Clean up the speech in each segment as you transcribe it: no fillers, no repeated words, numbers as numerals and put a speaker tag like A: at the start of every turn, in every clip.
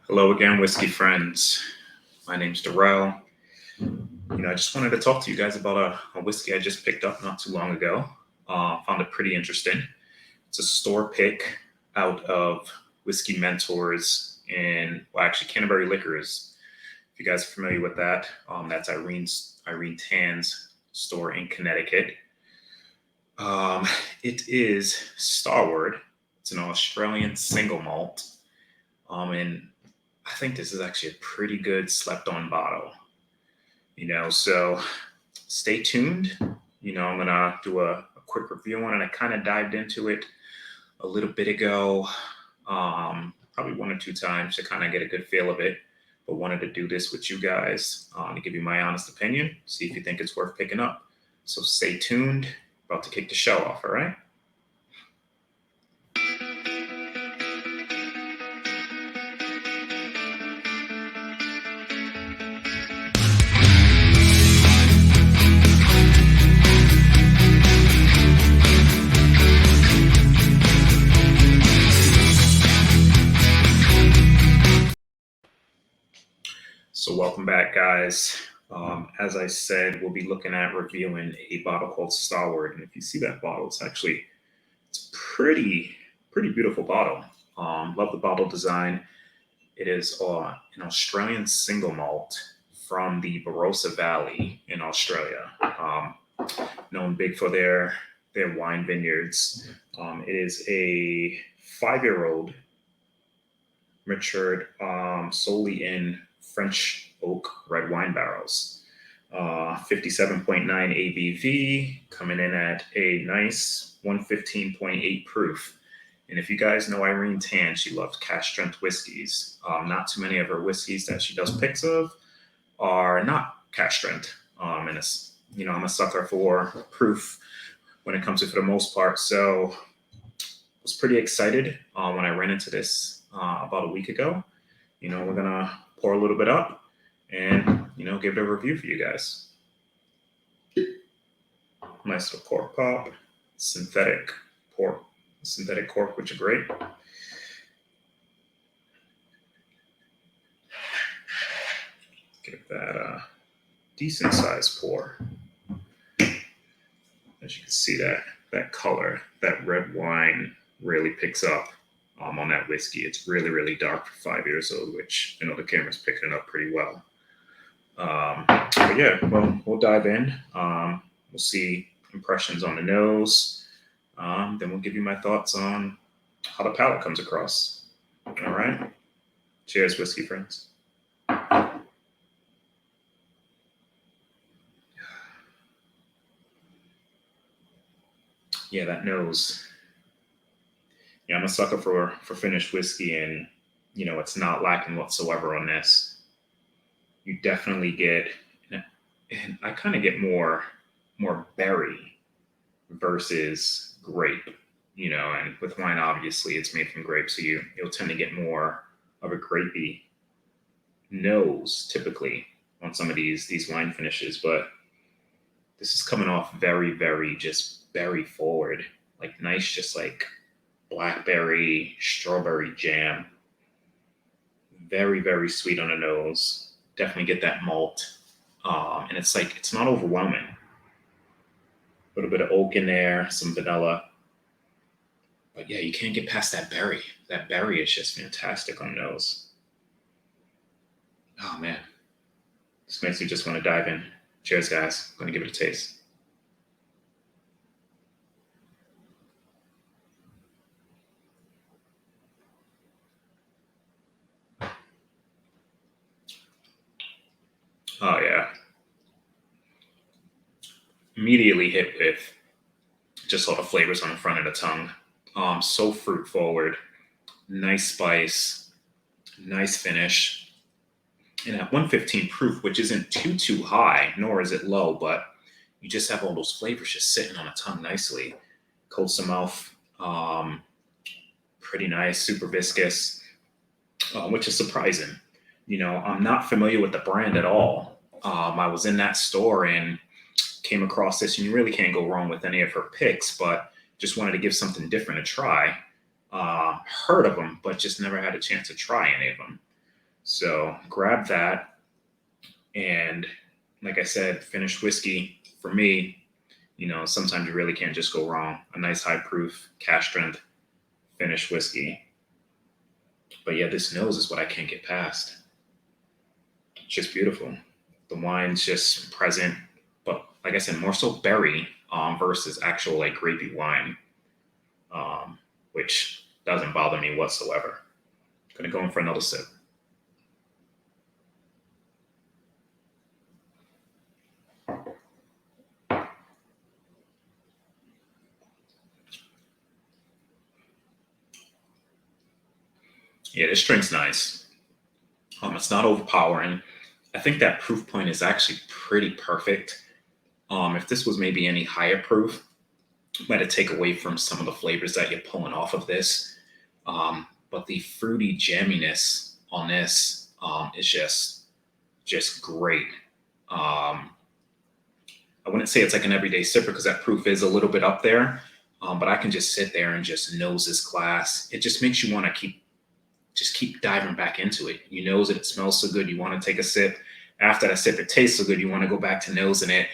A: Hello again, whiskey friends. My name's Durell. I just wanted to talk to you guys about a whiskey I just picked up not too long ago. Found it pretty interesting. It's a store pick out of Whisky Mentors actually Canterbury Liquors. If you guys are familiar with that, that's Irene Tan's store in Connecticut. It is Starward. It's an Australian single malt. And I think this is actually a pretty good slept on bottle. So stay tuned. I'm gonna do a quick review on it. I kind of dived into it a little bit ago, probably one or two times to kind of get a good feel of it, but wanted to do this with you guys to give you my honest opinion, see if you think it's worth picking up. So stay tuned. About to kick the show off, all right? So welcome back, guys. As I said, we'll be looking at reviewing a bottle called Starward, and if you see that bottle, it's pretty beautiful bottle. Love the bottle design. It is an Australian single malt from the Barossa Valley in Australia. Known big for their wine vineyards. It is a 5-year-old matured solely in French oak red wine barrels. 57.9 ABV, coming in at a nice 115.8 proof. And if you guys know Irene Tan, she loves cask strength whiskeys. Not too many of her whiskeys that she does picks of are not cask strength. And I'm a sucker for proof when it comes to, for the most part. So I was pretty excited when I ran into this about a week ago. We're gonna pour a little bit up and give it a review for you guys. Nice little cork pop, synthetic cork, which are great. Give that a decent size pour. As you can see, that color, that red wine really picks up on that whiskey. It's really dark for 5 years old, which the camera's picking it up pretty well. But yeah, we'll dive in. We'll see impressions on the nose. Then we'll give you my thoughts on how the palate comes across. All right. Cheers, whiskey friends. Yeah, that nose. Yeah, I'm a sucker for finished whiskey, and it's not lacking whatsoever on this. You definitely get, and I kind of get more berry versus grape. And with wine, obviously, it's made from grapes, so you'll tend to get more of a grapey nose typically on some of these wine finishes, but this is coming off very just berry forward, like nice, just like blackberry, strawberry jam. Very sweet on the nose. Definitely get that malt. And it's not overwhelming. A little bit of oak in there, some vanilla. But yeah, you can't get past that berry. That berry is just fantastic on the nose. Oh man. This makes me just want to dive in. Cheers, guys. I'm going to give it a taste. Oh yeah. Immediately hit with just all the flavors on the front of the tongue. So fruit forward, nice spice, nice finish. And at 115 proof, which isn't too high, nor is it low, but you just have all those flavors just sitting on the tongue nicely. Coats the mouth, pretty nice, super viscous, which is surprising. I'm not familiar with the brand at all. I was in that store and came across this, and you really can't go wrong with any of her picks, but just wanted to give something different a try. Heard of them, but just never had a chance to try any of them. So grab that. And like I said, finished whiskey for me, sometimes you really can't just go wrong. A nice high proof, cask strength finished whiskey. But yeah, this nose is what I can't get past. It's just beautiful. The wine's just present, but like I said, more so berry versus actual like grapey wine, which doesn't bother me whatsoever. Gonna go in for another sip. Yeah, this drink's nice. It's not overpowering. I think that proof point is actually pretty perfect. If this was maybe any higher proof, it might have take away from some of the flavors that you're pulling off of this. But the fruity jamminess on this is just great. Um, I wouldn't say it's like an everyday sipper because that proof is a little bit up there. But I can just sit there and just nose this glass. It just makes you want to keep diving back into it. You nose it, it smells so good, you want to take a sip. After that sip, it tastes so good, you want to go back to nosing it.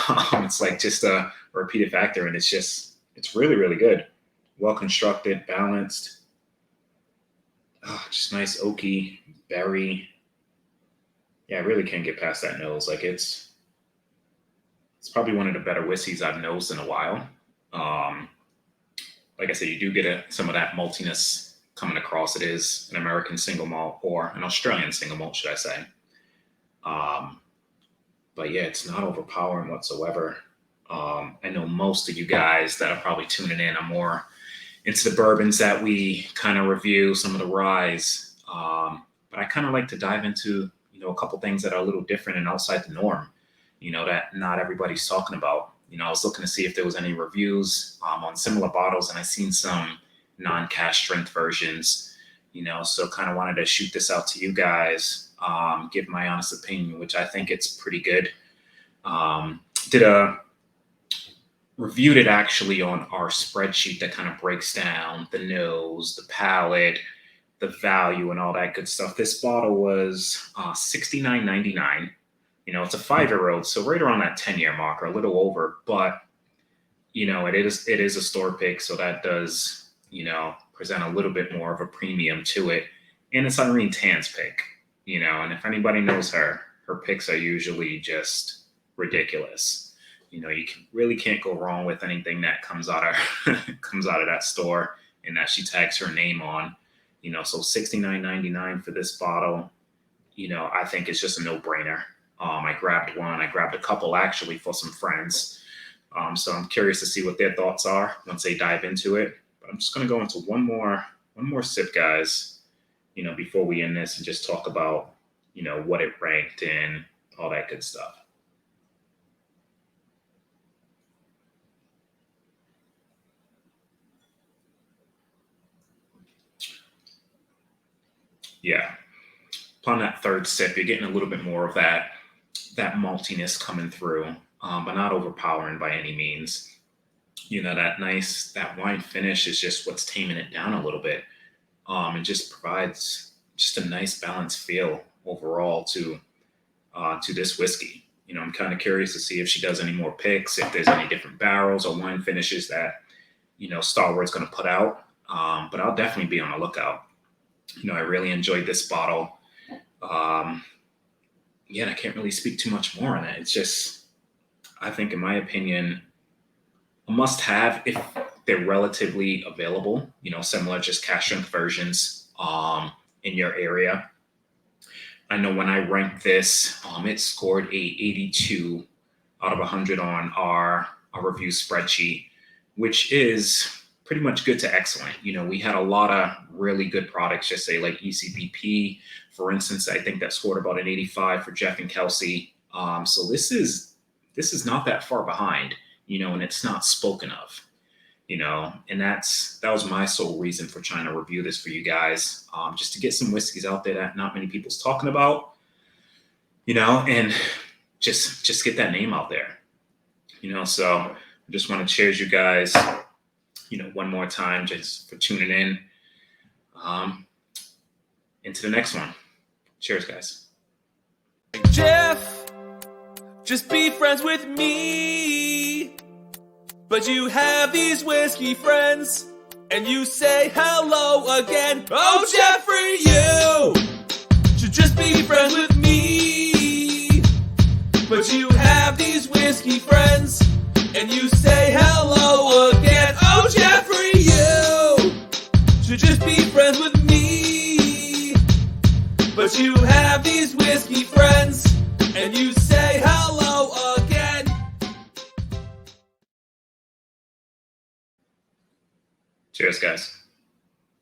A: It's like just a repeated factor, and it's really, really good. Well constructed, balanced. Just nice oaky berry. Yeah, I really can't get past that nose. Like it's probably one of the better whiskeys I've nosed in a while. Um, like I said, you do get some of that maltiness coming across. It is an American single malt, or an Australian single malt, should I say. Um, but yeah, it's not overpowering whatsoever. I know most of you guys that are probably tuning in are more into the bourbons that we kind of review, some of the ryes. But I kind of like to dive into, a couple things that are a little different and outside the norm, that not everybody's talking about. I was looking to see if there was any reviews on similar bottles, and I seen some non-cask strength versions, so kind of wanted to shoot this out to you guys, give my honest opinion, which I think it's pretty good. Did a reviewed it actually on our spreadsheet that kind of breaks down the nose, the palate, the value, and all that good stuff. This bottle was $69.99. It's a 5-year old, so right around that 10-year marker, a little over. But it is a store pick, so that does present a little bit more of a premium to it. And it's Irene Tan's pick, and if anybody knows her picks are usually just ridiculous. Really can't go wrong with anything that comes out of comes out of that store and that she tags her name on. So $69.99 for this bottle, I think it's just a no-brainer. I grabbed one. I grabbed a couple actually for some friends. So I'm curious to see what their thoughts are once they dive into it. But I'm just going to go into one more sip, guys, before we end this and just talk about, what it ranked and all that good stuff. Yeah. Upon that third sip, you're getting a little bit more of that maltiness coming through, but not overpowering by any means. That wine finish is just what's taming it down a little bit. And just provides just a nice balanced feel overall to this whiskey. I'm kind of curious to see if she does any more picks, if there's any different barrels or wine finishes that Starward's going to put out. But I'll definitely be on the lookout. I really enjoyed this bottle. And I can't really speak too much more on it. It's just, I think, in my opinion, a must-have if they're relatively available. Similar just cask strength versions in your area. I know when I ranked this, it scored a 82 out of 100 on our review spreadsheet, which is pretty much good to excellent. We had a lot of really good products, just say like ECBP, for instance. I think that scored about an 85 for Jeff and Kelsey. So this is not that far behind, and it's not spoken of. And that was my sole reason for trying to review this for you guys, just to get some whiskeys out there that not many people's talking about, and just get that name out there, so I just want to cheers you guys, one more time just for tuning in, into the next one. Cheers, guys.
B: Jeff, just be friends with me. But you have these whiskey friends, and you say hello again. Oh, Jeffrey, you should just be friends with me. But you have these whiskey friends, and you say hello again. Oh, Jeffrey, you should just be friends with me. But you have these whiskey friends, and you say hello again.
A: Cheers, guys.